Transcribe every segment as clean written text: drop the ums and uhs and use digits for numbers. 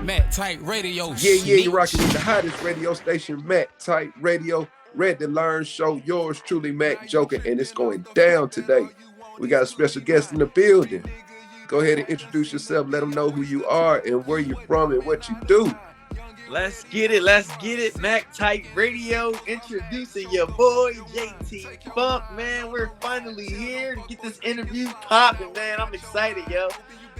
Mack Tight Radio. Yeah, you're rocking with the hottest radio station, Mack Tight Radio. Ready to Learn show. Yours truly, Mac Joker, and it's going down today. We got a special guest in the building. Go ahead and introduce yourself. Let them know who you are and where you're from and what you do. Let's get it. Mack Tight Radio, introducing your boy, JT Funk, man. We're finally here to get this interview popping, man. I'm excited, yo.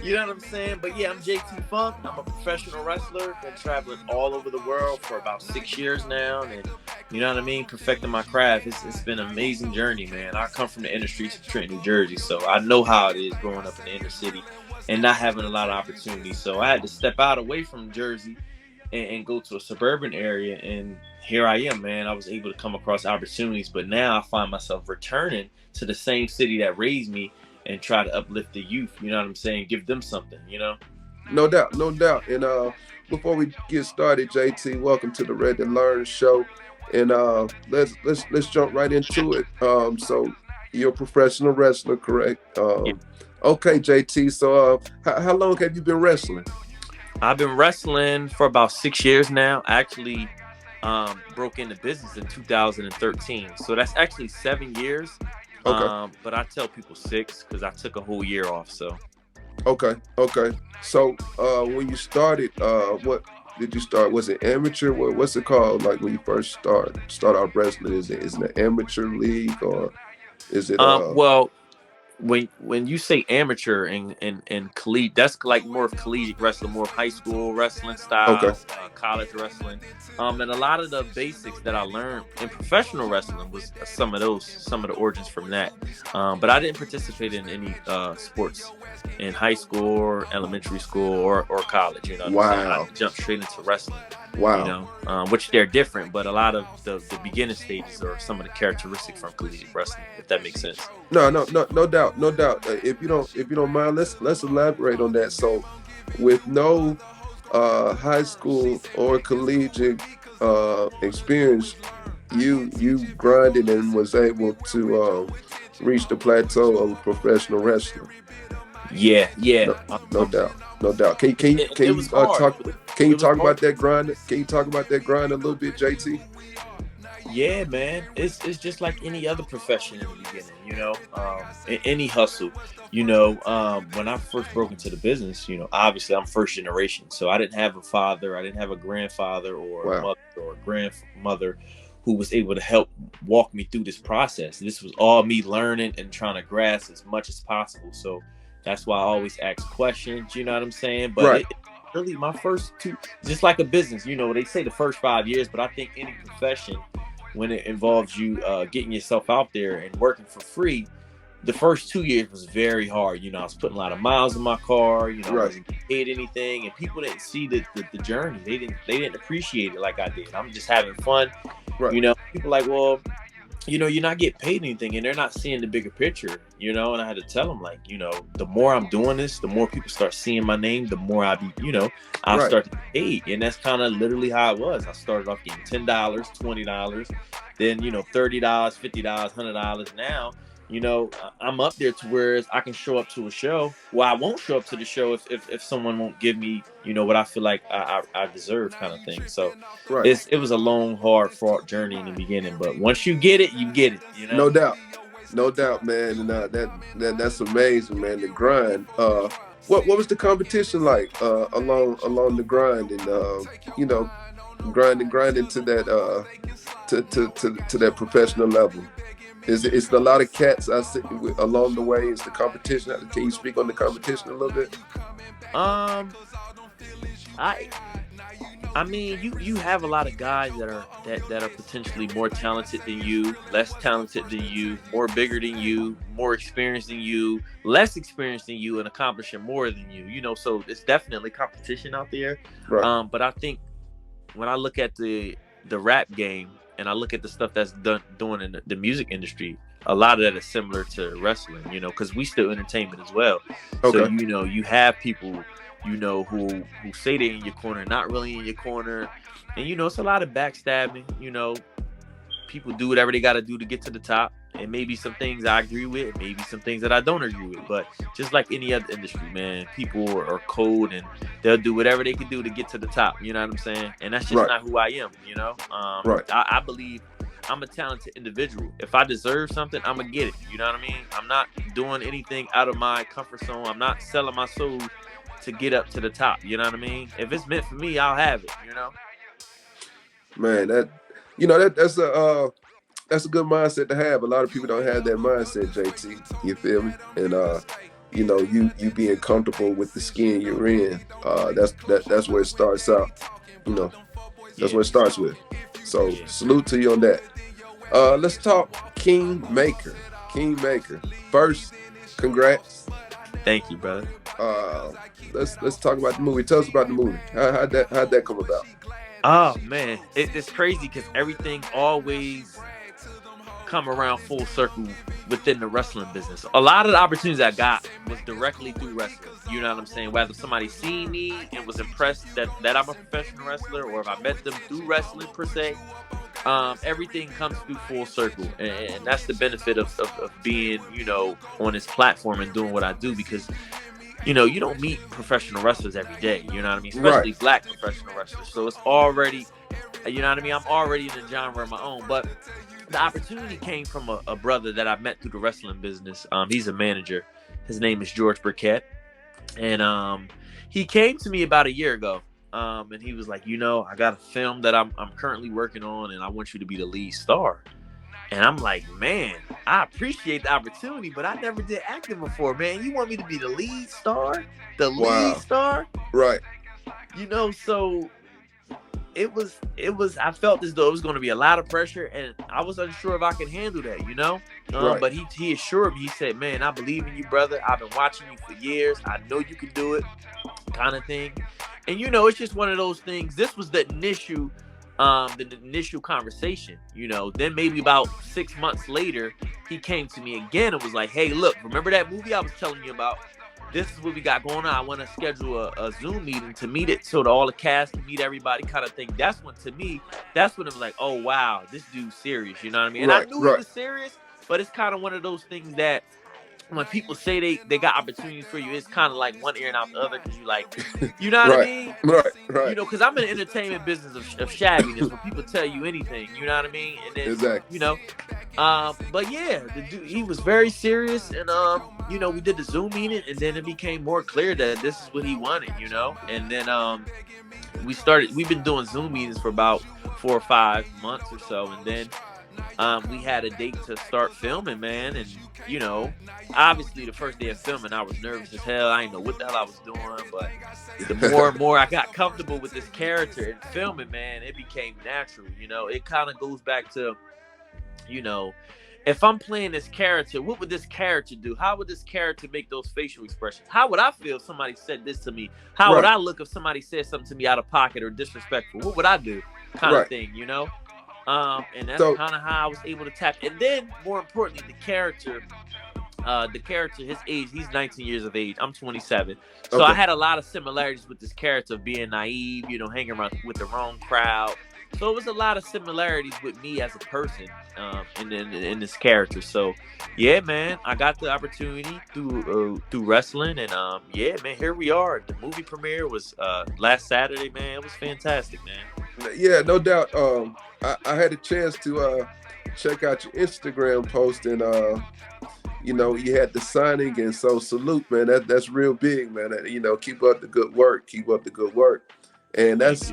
You know what I'm saying? But yeah, I'm JT Funk. I'm a professional wrestler. Been traveling all over the world for about 6 years now. And you know what I mean? Perfecting my craft. It's been an amazing journey, man. I come from the inner streets of Trenton, New Jersey. So I know how it is growing up in the inner city and not having a lot of opportunities. So I had to step out away from Jersey and go to a suburban area. And here I am, man. I was able to come across opportunities. But now I find myself returning to the same city that raised me and try to uplift the youth, you know what I'm saying? Give them something, you know? No doubt. And before we get started, JT, welcome to the Ready to Learn show. And let's jump right into it. So you're a professional wrestler, correct? Yeah. Okay, JT. So how long have you been wrestling? I've been wrestling for about 6 years now. I actually broke into business in 2013. So that's actually 7 years. Okay. But I tell people 6 because I took a whole year off. So. Okay. So when you started, what did you start? Was it amateur? What's it called? Like when you first start out wrestling, is it an amateur league or is it? Well, when you say amateur and collegiate, that's like more of collegiate wrestling, more of high school wrestling style, okay. College wrestling. And a lot of the basics that I learned in professional wrestling was some of the origins from that. But I didn't participate in any sports in high school or elementary school or college. You know, wow. I jumped straight into wrestling. Wow. You know, which they're different, but a lot of the beginning stages are some of the characteristics from collegiate wrestling, if that makes sense. No doubt. If you don't mind, let's elaborate on that. So, with no high school or collegiate experience, you grinded and was able to reach the plateau of a professional wrestler. Yeah. No doubt. Can you talk about that grind? Can you talk about that grind a little bit, JT? Yeah, man. It's just like any other profession in the beginning, you know. Any hustle, you know. When I first broke into the business, you know, obviously I'm first generation, so I didn't have a father, I didn't have a grandfather or a mother or a grandmother who was able to help walk me through this process. This was all me learning and trying to grasp as much as possible. So that's why I always ask questions, you know what I'm saying? But right. Really my first two, just like a business, you know, they say the first 5 years, but I think any profession, when it involves you getting yourself out there and working for free, the first 2 years was very hard. You know, I was putting a lot of miles in my car, you know, I wasn't paid anything, and people didn't see the journey. They didn't appreciate it like I did. I'm just having fun. Right. You know, people like, well, you know, you're not getting paid anything, and they're not seeing the bigger picture, you know. And I had to tell them, like, you know, the more I'm doing this, the more people start seeing my name, the more I'll start to get paid. And that's kind of literally how it was. I started off getting $10, $20, then, you know, $30, $50, $100. Now, you know, I'm up there to where I can show up to a show. Well, I won't show up to the show if someone won't give me, you know, what I feel like I deserve, kind of thing. So it was a long, hard fought journey in the beginning, but once you get it, you get it. You know, no doubt, man. And that's amazing, man. The grind. What was the competition like along the grind, and you know, grinding to that to that professional level? It's a lot of cats I see along the way. Is the competition? Can you speak on the competition a little bit? I mean, you have a lot of guys that are potentially more talented than you, less talented than you, more bigger than you, more experienced than you, less experienced than you, and accomplishing more than you. You know, so it's definitely competition out there. Right. But I think when I look at the rap game and I look at the stuff that's doing in the music industry, a lot of that is similar to wrestling. You know, because we still entertainment as well. Okay. So you know, you have people, you know, who say they're in your corner, not really in your corner. And, you know, it's a lot of backstabbing. You know, people do whatever they got to do to get to the top. It may be some things I agree with, maybe some things that I don't agree with. But just like any other industry, man, people are cold and they'll do whatever they can do to get to the top. You know what I'm saying? And that's just Right. not who I am. You know, Right. I believe I'm a talented individual. If I deserve something, I'm gonna get it. You know what I mean? I'm not doing anything out of my comfort zone. I'm not selling my soul to get up to the top. You know what I mean? If it's meant for me, I'll have it. You know? Man, that's a good mindset to have. A lot of people don't have that mindset, JT. You feel me? And you being comfortable with the skin you're in. That's where it starts out. You know, that's Yeah. what it starts with. So Yeah. salute to you on that. Let's talk Kingmaker. Kingmaker. First, congrats. Thank you, brother. Let's talk about the movie. Tell us about the movie. How'd that come about? Oh man, it's crazy because everything always come around full circle within the wrestling business. A lot of the opportunities I got was directly through wrestling. You know what I'm saying? Whether somebody seen me and was impressed that I'm a professional wrestler, or if I met them through wrestling per se, everything comes through full circle, and that's the benefit of being, on this platform and doing what I do, because you don't meet professional wrestlers every day. You know what I mean? Especially Right. black professional wrestlers. So it's already, you know what I mean? I'm already in a genre of my own. But the opportunity came from a brother that I met through the wrestling business. He's a manager. His name is George Burkett. And he came to me about a year ago. And he was like, I got a film that I'm currently working on, and I want you to be the lead star. And I'm like, man, I appreciate the opportunity, but I never did acting before, man. You want me to be the lead star? The Wow. lead star? Right. So it was, I felt as though it was going to be a lot of pressure, and I was unsure if I could handle that, Right. But he assured me, he said, man, I believe in you, brother. I've been watching you for years. I know you can do it, kind of thing. And, it's just one of those things. This was the initial conversation. Then maybe about 6 months later, he came to me again and was like, hey, look, remember that movie I was telling you about? This is what we got going on. I want to schedule a Zoom meeting to meet it, so that all the cast can meet everybody, kind of thing. That's when it was like, oh, wow, this dude's serious. You know what I mean? And I knew he was serious, but it's kind of one of those things that when people say they got opportunities for you, it's kind of like one ear and out the other, because you like, you know what I mean? Right. Because I'm in the entertainment business of shabbiness, when people tell you anything, you know what I mean? And then, Exactly. But yeah, the dude, he was very serious, and we did the Zoom meeting, and then it became more clear that this is what he wanted, and then we've been doing Zoom meetings for about 4 or 5 months or so, and then we had a date to start filming, man. And obviously the first day of filming, I was nervous as hell. I didn't know what the hell I was doing, but the more and more I got comfortable with this character and filming, man, it became natural. It kind of goes back to, if I'm playing this character, what would this character do? How would this character make those facial expressions? How would I feel if somebody said this to me? How would I look if somebody said something to me out of pocket or disrespectful? What would I do? Kind of thing, and that's kind of how I was able to tap. And then, more importantly, the character, his age, he's 19 years of age. I'm 27. So I had a lot of similarities with this character, being naive, hanging around with the wrong crowd. So it was a lot of similarities with me as a person, in this character. So yeah, man, I got the opportunity through wrestling, and yeah, man, here we are. The movie premiere was last Saturday, man. It was fantastic, man. Yeah, no doubt. I had a chance to check out your Instagram post, and you had the signing, and so salute, man. That's real big, man. Keep up the good work. Keep up the good work, and that's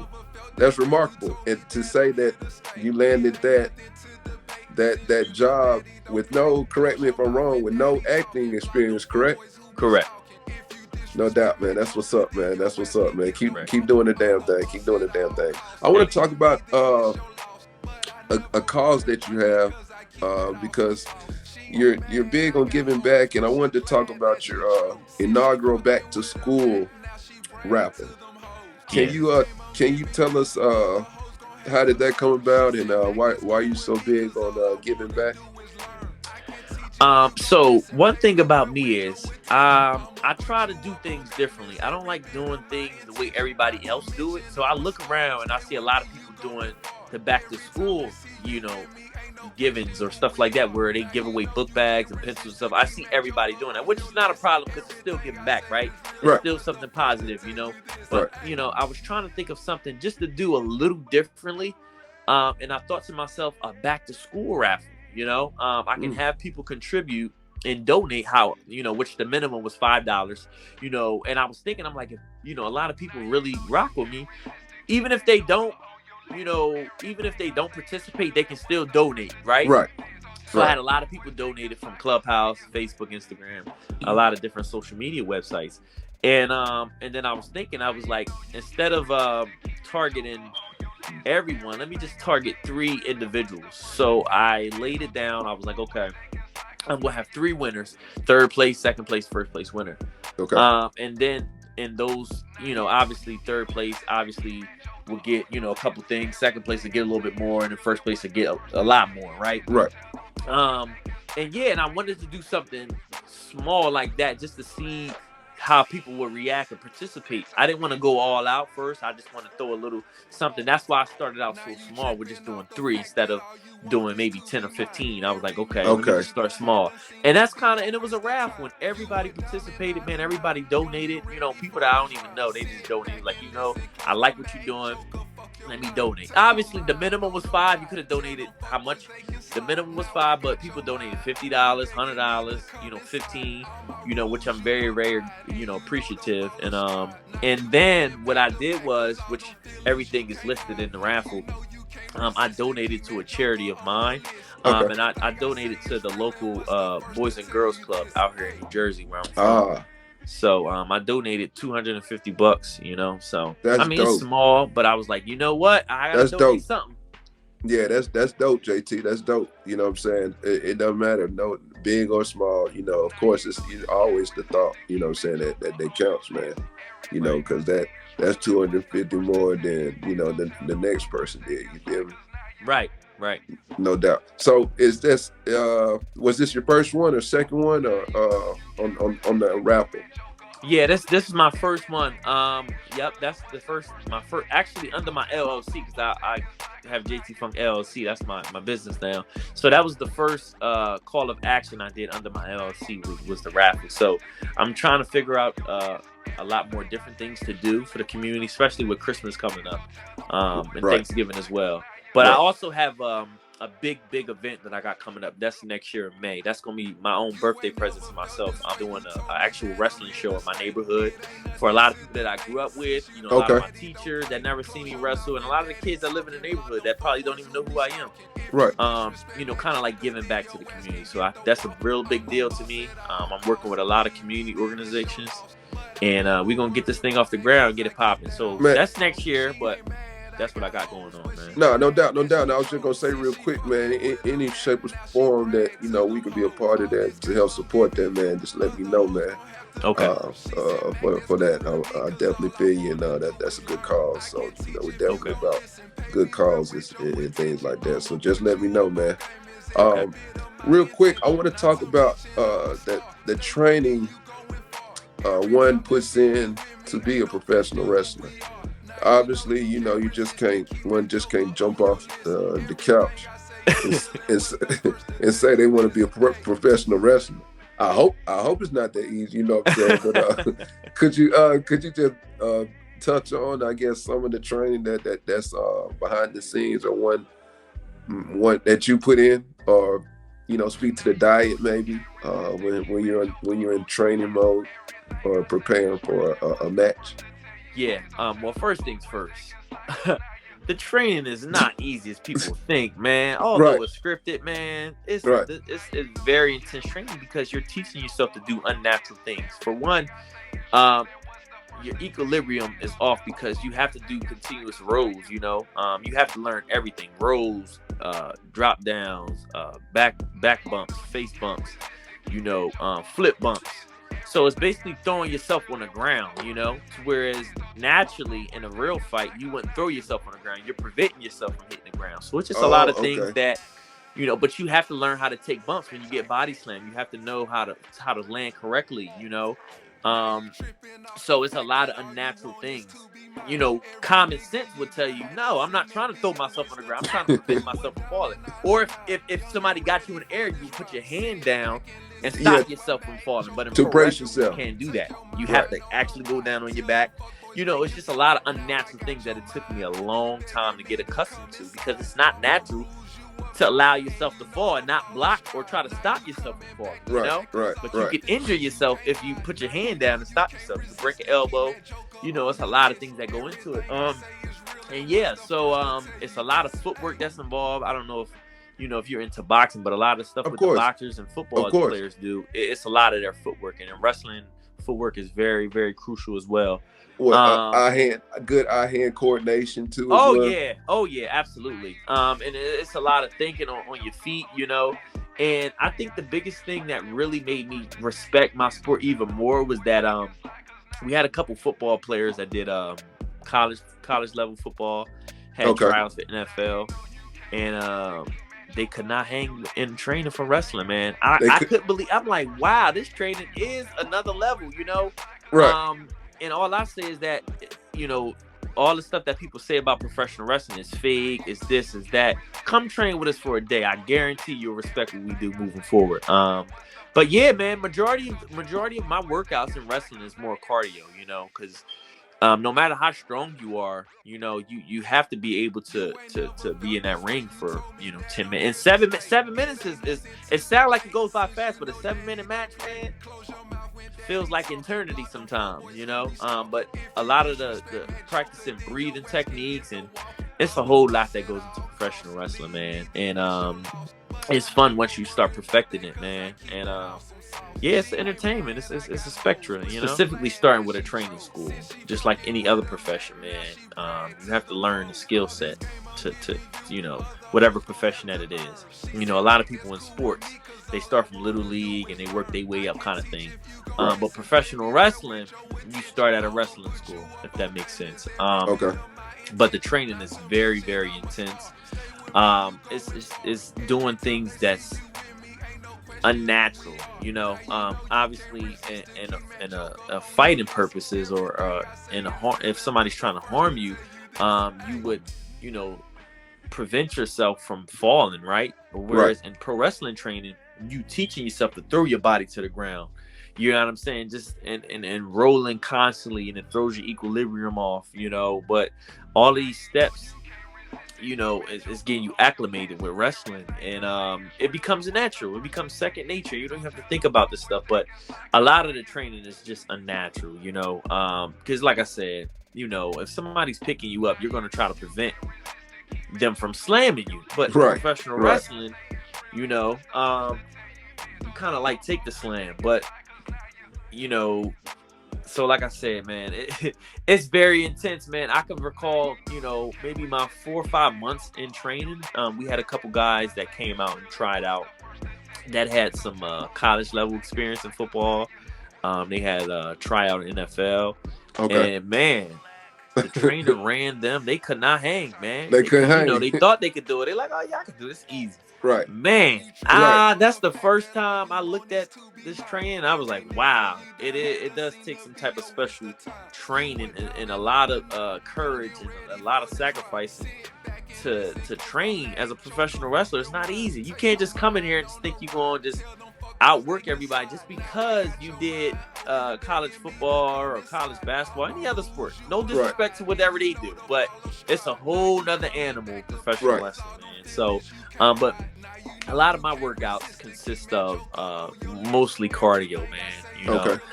remarkable. And to say that you landed that job with no, correct me if I'm wrong, with no acting experience, correct? Correct. No doubt, man. That's what's up, man. That's what's up, man. Keep doing the damn thing. Keep doing the damn thing. I want to talk about a cause that you have, because you're big on giving back, and I wanted to talk about your inaugural back to school rapping. Can you tell us how did that come about, and why you so big on giving back? So one thing about me is I try to do things differently. I don't like doing things the way everybody else do it. So I look around and I see a lot of people doing the back to school, givens or stuff like that, where they give away book bags and pencils and stuff. I see everybody doing that, which is not a problem because it's still giving back, right? It's Right. still something positive, But I was trying to think of something just to do a little differently, and I thought to myself, a back to school raffle. I can have people contribute and donate which the minimum was $5, and I was thinking, I'm like, if, a lot of people really rock with me, even if they don't, even if they don't participate, they can still donate, right? Right. So I had a lot of people donated from Clubhouse, Facebook, Instagram, a lot of different social media websites. And then I was thinking, I was like, instead of targeting everyone, let me just target 3 individuals. So I laid it down. I was like, okay, I'm gonna have 3 winners: 3rd place, 2nd place, 1st place winner. Okay. And then in those, obviously 3rd place obviously will get, a couple things. 2nd place will get a little bit more, and the 1st place will get a lot more, right? Right. And I wanted to do something small like that just to see how people would react and participate. I didn't want to go all out first. I just want to throw a little something. That's why I started out so small. We're just doing 3 instead of doing maybe 10 or 15. I was like, okay. Let me just start small. And that's and it was a raffle when everybody participated, man. Everybody donated, people that I don't even know, they just donated. Like, I like what you're doing. Let me donate. Obviously, the minimum was $5. You could have donated how much? The minimum was $5, but people donated $50, $100, $15, which I'm very, very, appreciative. And then what I did was, which everything is listed in the raffle, I donated to a charity of mine. And I donated to the local Boys and Girls Club out here in New Jersey, where I'm from. So I donated $250, so that's dope. It's small, but I was like, you know what? I gotta donate something. Yeah, that's dope, JT. That's dope. You know what I'm saying? It doesn't matter, no, big or small. Of course, it's always the thought. You know what I'm saying, that counts, man. Because that's 250 more than the next person did. You feel me? Right. No doubt. So is this was this your first one or second one or on the raffle? Yeah, this is my first one. Yep, that's my first actually under my LLC, because I have JT Funk LLC. That's my business now. So that was the first call of action I did under my LLC was the raffle. So I'm trying to figure out a lot more different things to do for the community, especially with Christmas coming up, and Thanksgiving as well. But I also have a big event that I got coming up. That's next year in May. That's going to be my own birthday present to myself. I'm doing an actual wrestling show in my neighborhood for a lot of people that I grew up with. A lot of my teachers that never see me wrestle, and a lot of the kids that live in the neighborhood that probably don't even know who I am. Right. Kind of like giving back to the community. So that's a real big deal to me. I'm working with a lot of community organizations, and we're going to get this thing off the ground and get it popping. So that's next year, but that's what I got going on, man. No doubt. And I was just gonna say real quick, man, in any shape or form that we could be a part of that to help support that, man, just let me know, man. Okay. For that, I definitely feel you, and that's a good cause. So we're definitely about good causes and things like that. So just let me know, man. Real quick, I want to talk about the training one puts in to be a professional wrestler. Obviously, you just can't jump off the couch and say they want to be a professional wrestler. I hope it's not that easy, you know what I'm saying? But could you just touch on, I guess, some of the training that's behind the scenes, or one that you put in, or speak to the diet maybe when you're in training mode or preparing for a match? Yeah. Well, first things first. The training is not easy as people think, man. Although it's scripted, man, it's very intense training, because you're teaching yourself to do unnatural things. For one, your equilibrium is off because you have to do continuous rolls. You have to learn everything: rolls, drop downs, back bumps, face bumps, flip bumps. So it's basically throwing yourself on the ground, whereas naturally in a real fight, you wouldn't throw yourself on the ground. You're preventing yourself from hitting the ground. So it's just a lot of things that, but you have to learn how to take bumps when you get body slammed. You have to know how to land correctly, So it's a lot of unnatural things. Common sense would tell you, no, I'm not trying to throw myself on the ground. I'm trying to prevent myself from falling. Or if somebody got you in the air, you put your hand down and stop yourself from falling. But in to pro brace wrestling, yourself, you can't do that. You have to actually go down on your back. It's just a lot of unnatural things that it took me a long time to get accustomed to, because it's not natural to allow yourself to fall and not block or try to stop yourself from falling. But you can injure yourself if you put your hand down and stop yourself. You break an elbow. It's a lot of things that go into it. So it's a lot of footwork that's involved. I don't know if you're into boxing, but a lot of stuff with the boxers and football players do. It's a lot of their footwork, and in wrestling, footwork is very, very crucial as well. Good eye-hand coordination too. Oh yeah, absolutely. And it's a lot of thinking on your feet, And I think the biggest thing that really made me respect my sport even more was that we had a couple football players that did college level football, had trials for NFL, and they could not hang in training for wrestling, man. I couldn't believe. I'm like, wow, this training is another level, Right. And all I say is that, all the stuff that people say about professional wrestling is fake, is this, is that. Come train with us for a day. I guarantee you'll respect what we do moving forward. But yeah, man, majority of my workouts in wrestling is more cardio, because no matter how strong you are, you have to be able to be in that ring for 10 minutes. And 7 minutes is it sounds like it goes by fast, but a 7-minute match, man, feels like eternity sometimes, but a lot of the practicing breathing techniques, and it's a whole lot that goes into professional wrestling, man. And it's fun once you start perfecting it, man. And it's entertainment. It's a spectrum, Specifically starting with a training school, just like any other profession, man. You have to learn the skill set to whatever profession that it is. A lot of people in sports, they start from little league and they work their way up, kind of thing. But professional wrestling, you start at a wrestling school, if that makes sense. But the training is very, very intense. It's doing things that's unnatural, obviously in a fighting purposes, or if somebody's trying to harm you, you would prevent yourself from falling, right? Whereas in pro wrestling training, you teaching yourself to throw your body to the ground, you know what I'm saying, just and rolling constantly, and it throws your equilibrium off, but all these steps, it's getting you acclimated with wrestling, and it becomes natural. It becomes second nature. You don't have to think about this stuff, but a lot of the training is just unnatural, because like I said, if somebody's picking you up, you're going to try to prevent them from slamming you. But in professional wrestling, you kind of like take the slam, but so like I said, man, it's very intense, man. I can recall, maybe my 4 or 5 months in training, we had a couple guys that came out and tried out that had some college level experience in football. They had a tryout in NFL. And man, the trainer ran them. They could not hang, man. They couldn't hang. They thought they could do it. They're like, oh yeah, I can do this easy. Right. Man, that's the first time I looked at this training. I was like, wow, it does take some type of special training and a lot of courage and a lot of sacrifice to train as a professional wrestler. It's not easy. You can't just come in here and just think you're going to just outwork everybody just because you did college football or college basketball, any other sport. No disrespect to whatever they do, but it's a whole nother animal, professional wrestling, man. So, but a lot of my workouts consist of mostly cardio, man.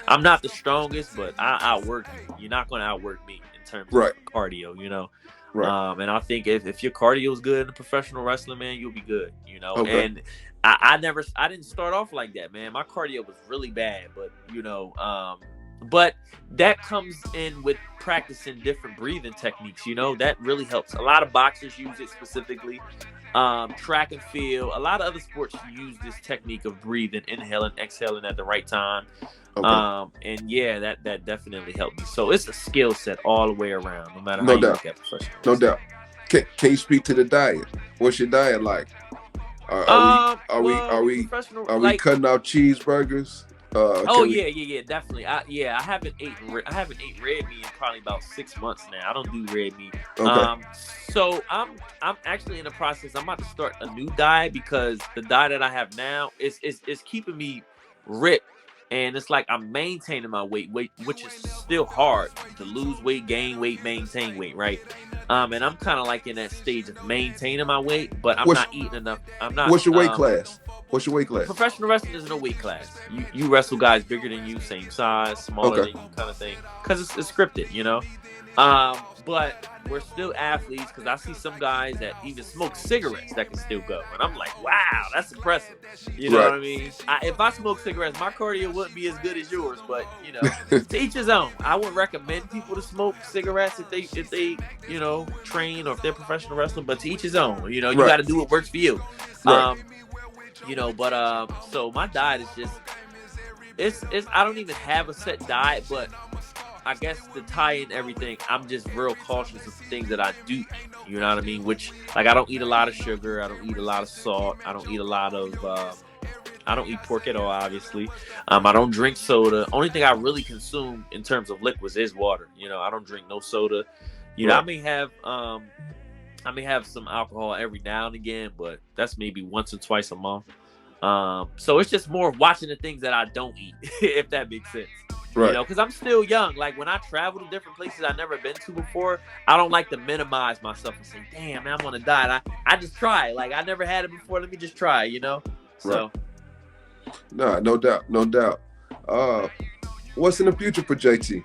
I'm not the strongest, but I outwork you. You're not going to outwork me in terms of cardio, And I think if your cardio is good in professional wrestling, man, you'll be good, And I didn't start off like that, man. My cardio was really bad, but but that comes in with practicing different breathing techniques. That really helps. A lot of boxers use it specifically. Track and field, a lot of other sports use this technique of breathing, inhaling, exhaling at the right time. And yeah, that definitely helped me. So it's a skill set all the way around, no matter how you look at professional. No doubt. Can you speak to the diet? What's your diet like? Are we cutting out cheeseburgers? Oh Can we? yeah, definitely. I haven't ate red meat in probably about 6 months now. I don't do red meat. Okay. So I'm actually in the process. I'm about to start a new diet because the diet that I have now is keeping me ripped, and it's like I'm maintaining my weight, which is still hard to lose weight, gain weight, maintain weight, right? And I'm kind of like in that stage of maintaining my weight, but I'm What's not eating enough. I'm not. what's your weight class? What's your weight class? Professional wrestling isn't a weight class. You wrestle guys bigger than you, same size, smaller Okay. than you, kind of thing. Because it's scripted, you know. But we're still athletes. Because I see some guys that even smoke cigarettes that can still go, and I'm like, wow, that's impressive. You know Right. what I mean? If I smoke cigarettes, my cardio wouldn't be as good as yours. But you know, to each his own. I wouldn't recommend people to smoke cigarettes if they train or if they're professional wrestling. But to each his own. You know, you Right. got to do what works for you. Right. But so my diet is just it's I don't even have a set diet, but I guess to tie in everything, I'm just real cautious of the things that I do. You know what I mean? Which, like, I don't eat a lot of sugar, I don't eat a lot of salt, I don't eat a lot of I don't eat pork at all, obviously. I don't drink soda. Only thing I really consume in terms of liquids is water. You know, I don't drink no soda. You know, Right. I may have some alcohol every now and again, but that's maybe once or twice a month. So it's just more of watching the things that I don't eat, if that makes sense. Right. You know, because I'm still young. Like when I travel to different places I've never been to before, I don't like to minimize myself and say, "Damn, man, I'm on a diet." I just try it. Like I never had it before. Let me just try it. You know. So. Nah, no doubt, no doubt. What's in the future for JT?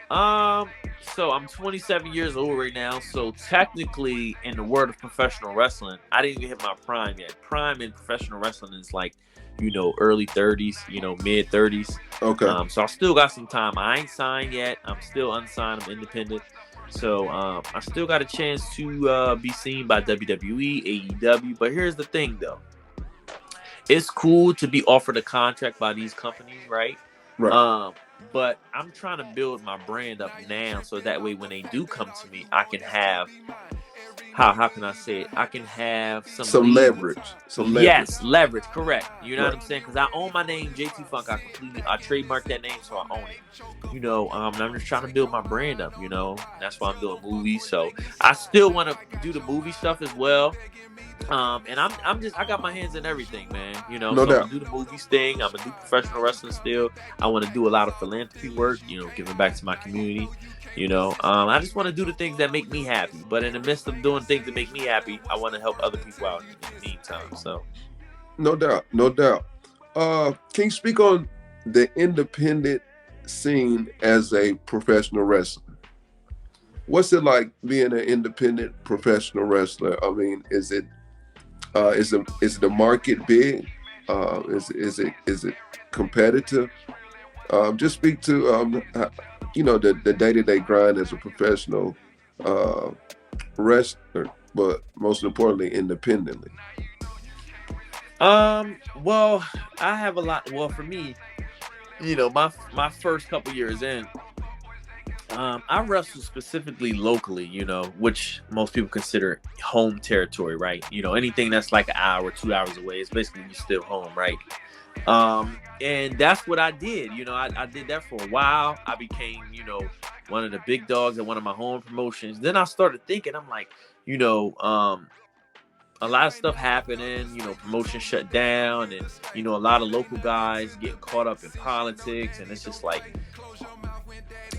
So I'm 27 years old right now. So technically, in the world of professional wrestling, I didn't even hit my prime yet. Prime in professional wrestling is like, early 30s, mid 30s. Okay. So I still got some time. I ain't signed yet. I'm still unsigned. I'm independent. So I still got a chance to be seen by WWE, AEW. But here's the thing, though. It's cool to be offered a contract by these companies, right? Right. But I'm trying to build my brand up now, so that way when they do come to me, I can have how can I say it? I can have some leverage. Yes, leverage. Correct. You know Right. what I'm saying? Because I own my name, JT Funk. I trademarked that name, so I own it. And I'm just trying to build my brand up. That's why I'm doing movies. So I still want to do the movie stuff as well. And I got my hands in everything, man. No so doubt. I'm gonna do the movies thing. I'm gonna do professional wrestling still. I want to do a lot of philanthropy work, giving back to my community. I just want to do the things that make me happy. But in the midst of doing things that make me happy, I want to help other people out in the meantime. So, No doubt, no doubt. Can you speak on the independent scene as a professional wrestler? What's it like being an independent professional wrestler? I mean, is the market big? Is it competitive? Just speak to the day-to-day grind as a professional wrestler, but most importantly, independently. Well, I have a lot. Well, for me, my first couple years in, I wrestle specifically locally, which most people consider home territory, right? Anything that's like an hour, 2 hours away is basically you still home, right? And that's what I did. I did that for a while. I became, one of the big dogs at one of my home promotions. Then I started thinking, I'm like, a lot of stuff happening, promotion shut down, and a lot of local guys getting caught up in politics, and it's just like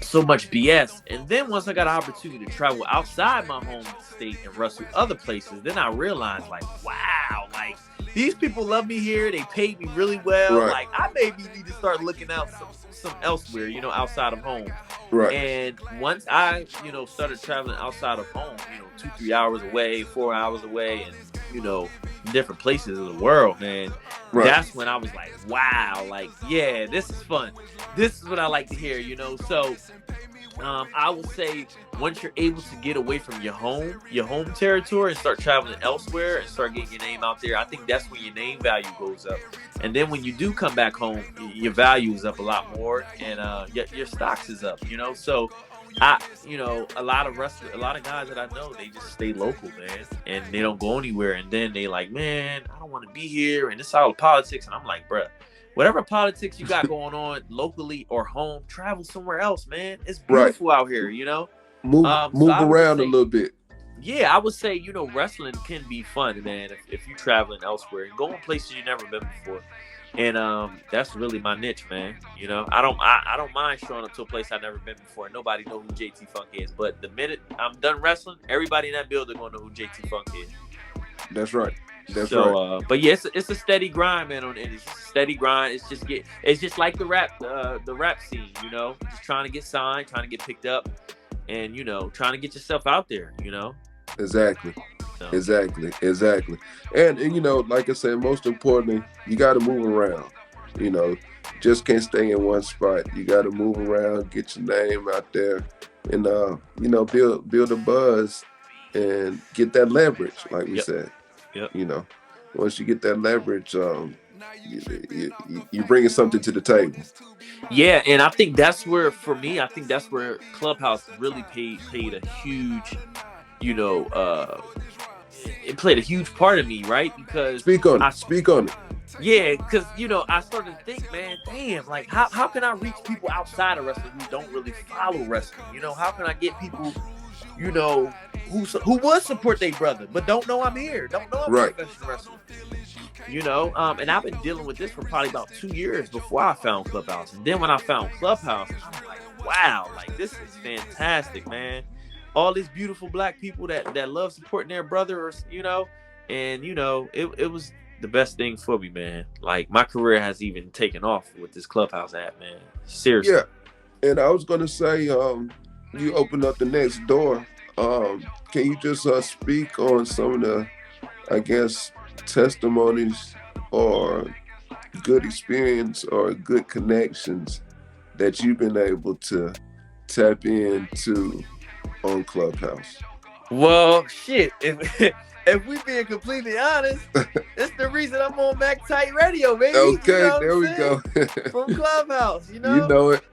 so much BS. And then once I got an opportunity to travel outside my home state and wrestle other places, then I realized, like, wow, like these people love me here. They paid me really well. Right. Like I maybe need to start looking out some elsewhere, outside of home. Right. And once I, started traveling outside of home, 2-3 hours away, 4 hours away, and different places of the world, man. Right. That's when I was like, wow, like, yeah, this is fun. This is what I like to hear, So I would say once you're able to get away from your home territory and start traveling elsewhere and start getting your name out there, I think that's when your name value goes up. And then when you do come back home, your value is up a lot more, and your stocks is up, So a lot of guys that I know, they just stay local, man, and they don't go anywhere. And then they like, man, I don't want to be here, and it's all politics. And I'm like, bruh, whatever politics you got going on locally or home, travel somewhere else, man. It's Right. beautiful out here, you know. So Move I would just around a say, little bit. yeah, I would say, you know, wrestling can be fun, man, if you're traveling elsewhere and going places you've never been before. And that's really my niche, man. You know, I don't mind showing up to a place I've never been before. Nobody know who JT Funk is, but the minute I'm done wrestling, everybody in that building gonna know who JT Funk is. That's right. That's So, right. but yeah, it's a steady grind, man. On it, it's a steady grind. It's just like the rap scene, you know, just trying to get signed, trying to get picked up, and you know, trying to get yourself out there, you know. Exactly. So, Exactly. And you know, like I said, most importantly, you got to move around. You know, just can't stay in one spot. You got to move around, get your name out there, and you know, build a buzz and get that leverage, like we yep, said. yep. You know, once you get that leverage, you bringing something to the table. Yeah, and I think that's where, for me, I think that's where Clubhouse really played a huge, you know, it played a huge part of me, right? Because Speak on it. Speak on it. yeah, because you know, I started to think, man, damn, like how can I reach people outside of wrestling who don't really follow wrestling? You know, how can I get people, you know, who would support their brother but don't know I'm here, don't know I'm a Right. professional wrestler. You know, and I've been dealing with this for probably about 2 years before I found Clubhouse. And then when I found Clubhouse, I'm like, wow, like this is fantastic, man. All these beautiful black people that love supporting their brothers, you know, and you know, it was the best thing for me, man. Like my career has even taken off with this Clubhouse app, man. Seriously. Yeah. And I was gonna say, you opened up the next door. Can you just speak on some of the, I guess, testimonies or good experience or good connections that you've been able to tap into on Clubhouse? Well, shit. If we being completely honest, it's the reason I'm on Mack Tight Radio, baby. Okay, You know there we go. From Clubhouse, you know. You know it.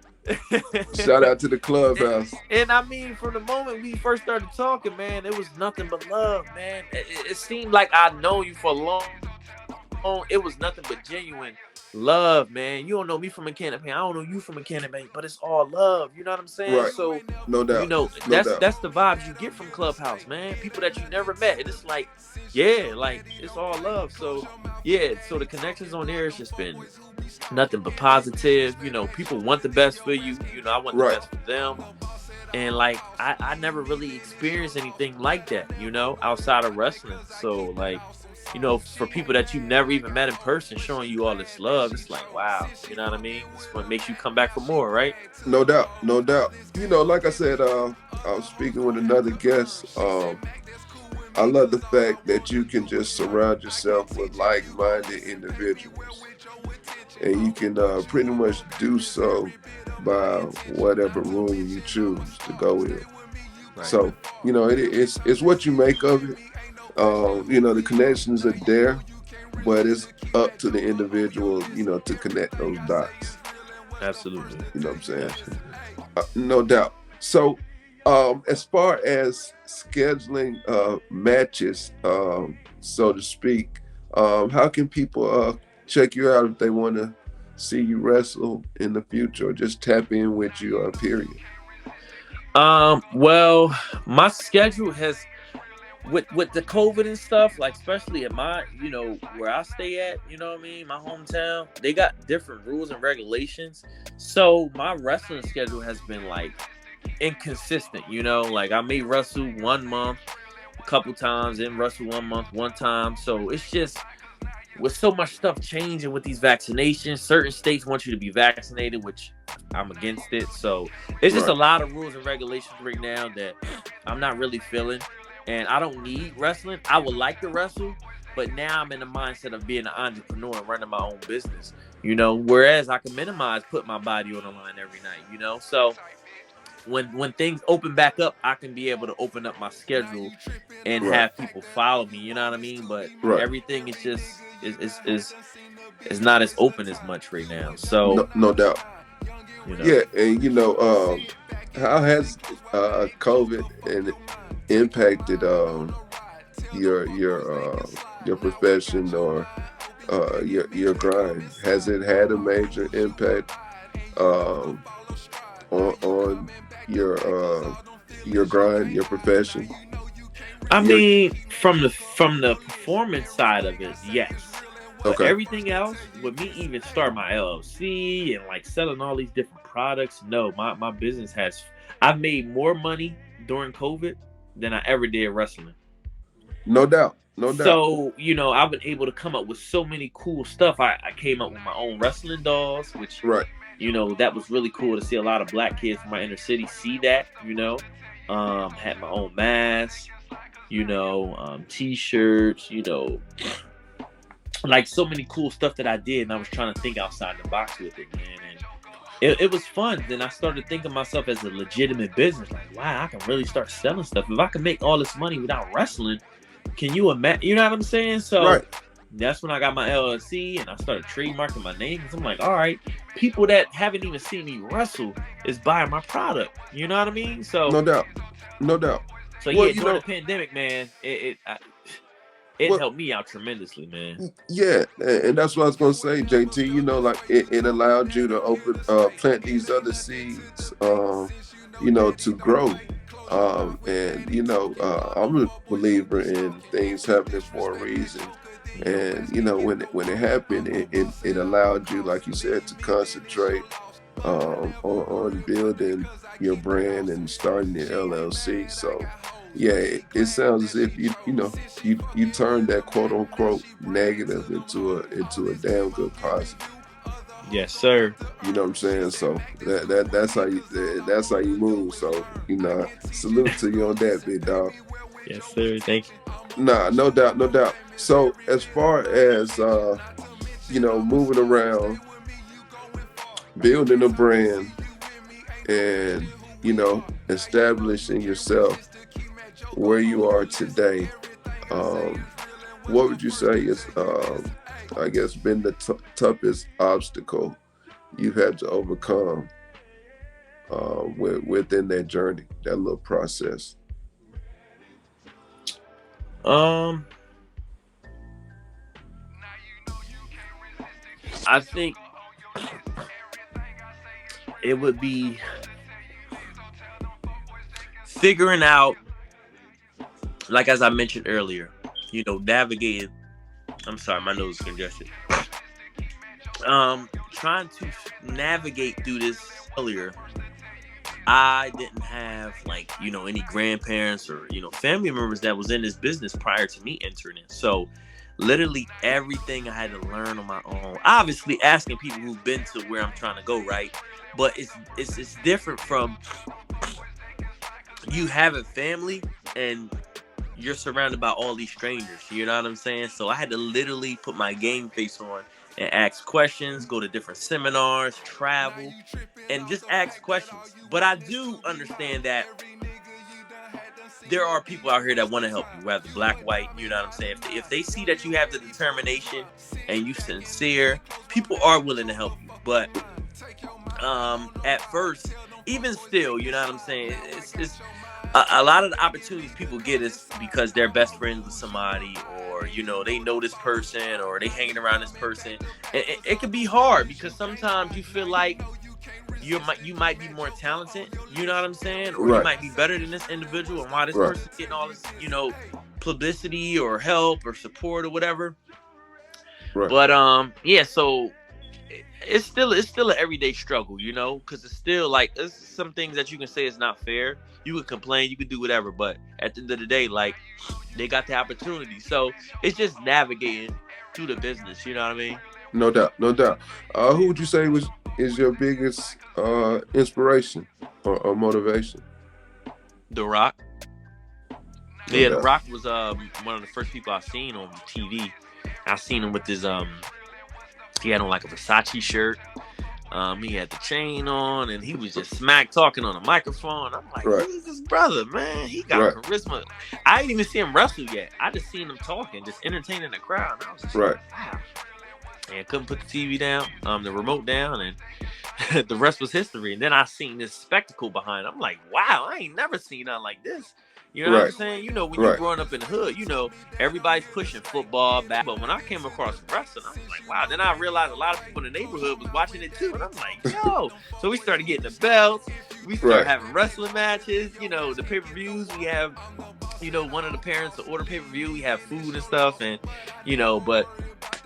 Shout out to the Clubhouse. And I mean, from the moment we first started talking, man, it was nothing but love, man. It seemed like I'd known you for a long. It was nothing but genuine love, man. You don't know me from a can of paint. I don't know you from a can of paint, but it's all love. You know what I'm saying? Right. So, No doubt. you know, No doubt. that's the vibes you get from Clubhouse, man. People that you never met, and it's like, yeah, like it's all love. So, yeah. So the connections on there has just been nothing but positive. You know, people want the best for you. You know, I want the Right. best for them. And like I never really experienced anything like that, you know, outside of wrestling. So like, you know, for people that you never even met in person showing you all this love, it's like, wow, you know what I mean? It's what makes you come back for more, right? No doubt. No doubt. You know, like I said, I was speaking with another guest. I love the fact that you can just surround yourself with like-minded individuals, and you can pretty much do so by whatever room you choose to go in. Right. So, you know, it's what you make of it. You know, the connections are there, but it's up to the individual, you know, to connect those dots. Absolutely. You know what I'm saying? Absolutely. No doubt. So, as far as scheduling matches, so to speak, how can people check you out if they want to see you wrestle in the future, or just tap in with you, period? Well, my schedule has with the COVID and stuff, like especially at my, you know, where I stay at, you know what I mean, my hometown, they got different rules and regulations. So my wrestling schedule has been like inconsistent, you know, like I may wrestle 1 month a couple times, then wrestle 1 month one time. So it's just with so much stuff changing with these vaccinations, certain states want you to be vaccinated, which I'm against it. So it's just Right. a lot of rules and regulations right now that I'm not really feeling. And I don't need wrestling. I would like to wrestle, but now I'm in the mindset of being an entrepreneur and running my own business, you know, whereas I can minimize put my body on the line every night, you know. So when things open back up, I can be able to open up my schedule and Right. have people follow me, you know what I mean? But Right. everything is just is not as open as much right now. So No doubt. you know. Yeah, and you know, how has COVID and impacted your profession or your grind? Has it had a major impact um, on your grind, your profession? I Your mean, from the performance side of it, yes. But Okay, everything else, with me even start my LLC and like selling all these different products, no, my business has. I've made more money during COVID than I ever did wrestling. no doubt, no doubt. So, I've been able to come up with so many cool stuff. I came up with my own wrestling dolls, which, Right. that was really cool to see a lot of black kids from my inner city see that, had my own mask, t-shirts, like so many cool stuff that I did. And I was trying to think outside the box with it, man. And it was fun. Then I started thinking of myself as a legitimate business. Like, wow, I can really start selling stuff. If I can make all this money without wrestling, can you imagine? You know what I'm saying? So Right. that's when I got my LLC and I started trademarking my name. Because I'm like, all right, people that haven't even seen me wrestle is buying my product. You know what I mean? So No doubt, no doubt. So Well, yeah, during the pandemic, man, it helped me out tremendously, man. Yeah, and that's what I was gonna say, JT. Like it allowed you to plant these other seeds, to grow. And I'm a believer in things happening for a reason. And when it happened, it allowed you, like you said, to concentrate on building your brand and starting your LLC. So yeah, it sounds as if you turned that quote unquote negative into a damn good positive. Yes, sir. You know what I'm saying? So that's how you move. So salute to you on that, big dog. Yes, sir. Thank you. Nah, no doubt, no doubt. So as far as moving around, building a brand, and establishing yourself where you are today, what would you say is, I guess, been the toughest obstacle you've had to overcome within that journey, that little process? I think it would be figuring out, like as I mentioned earlier, navigating. I'm sorry, my nose is congested. Trying to navigate through this earlier. I didn't have any grandparents or family members that was in this business prior to me entering it. So literally everything I had to learn on my own. Obviously asking people who've been to where I'm trying to go, right? But it's different from you having family and you're surrounded by all these strangers. You know what I'm saying? So I had to literally put my game face on and ask questions, go to different seminars, travel, and just ask questions. But I do understand that there are people out here that want to help you, whether black, white, you know what I'm saying? If they see that you have the determination and you sincere, people are willing to help you. But at first, even still, you know what I'm saying? It's a lot of the opportunities people get is because they're best friends with somebody, or they know this person, or they hanging around this person. It can be hard because sometimes you feel like you might be more talented, you know what I'm saying, or Right. you might be better than this individual, and why this Right. person's getting all this publicity or help or support or whatever. Right. But yeah, so it's still an everyday struggle, because it's still like there's some things that you can say is not fair. You can complain, you can do whatever, but at the end of the day, like, they got the opportunity. So it's just navigating through the business, you know what I mean? No doubt, no doubt. Who would you say is your biggest inspiration or motivation? The Rock. No Yeah, doubt. The Rock was one of the first people I seen on TV. I seen him with his he had on like a Versace shirt. He had the chain on, and he was just smack talking on a microphone. I'm like, Right. who is this brother, man? He got Right. charisma. I didn't even see him wrestle yet. I just seen him talking, just entertaining the crowd. And I was just Right. like, wow. And couldn't put the TV down, the remote down, and the rest was history. And then I seen this spectacle behind. I'm like, wow, I ain't never seen nothing like this. You know what I'm Right. saying? You know, when you're Right. growing up in the hood, you know, everybody's pushing football back. But when I came across wrestling, I was like, wow. Then I realized a lot of people in the neighborhood was watching it too. And I'm like, yo. So we started getting the belts. We started Right. having wrestling matches. You know, the pay-per-views. We have, you know, one of the parents to order pay-per-view. We have food and stuff. And, you know, but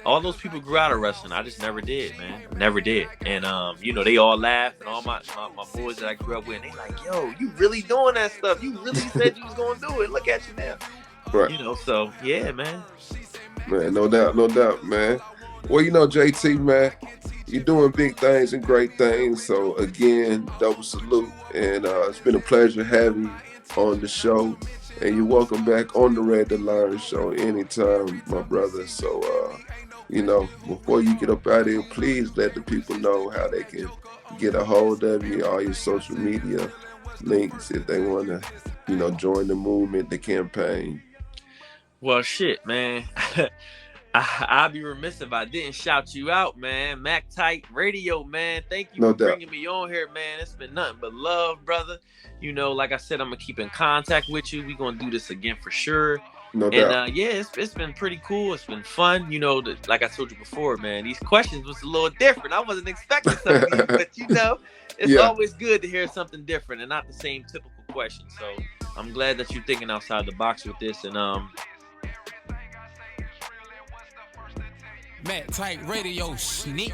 all those people grew out of wrestling. I just never did, man. Never did. And you know, they all laugh, and all my boys that I grew up with, they like, yo, you really doing that stuff. You really said you was gonna do it. Look at you now. Right. You know, so yeah, man. Man, no doubt, man. Well, you know, JT, man, you're doing big things and great things. So again, double salute. And it's been a pleasure having you on the show. And you're welcome back on the Red to Learn show anytime, my brother. So you know, before you get up out of here, please let the people know how they can get a hold of you, all your social media links, if they want to, you know, join the movement, the campaign. Well, shit, man. I'd be remiss if I didn't shout you out, man. Mack Tight Radio, man. Thank you for bringing me on here, man. It's been nothing but love, brother. You know, like I said, I'm going to keep in contact with you. We're going to do this again for sure. No doubt. And yeah, it's been pretty cool. It's been fun. You know, like I told you before, man, these questions was a little different. I wasn't expecting some of these, but you know, it's always good to hear something different and not the same typical question. So I'm glad that you're thinking outside the box with this. And Mack Tight Radio, snitch.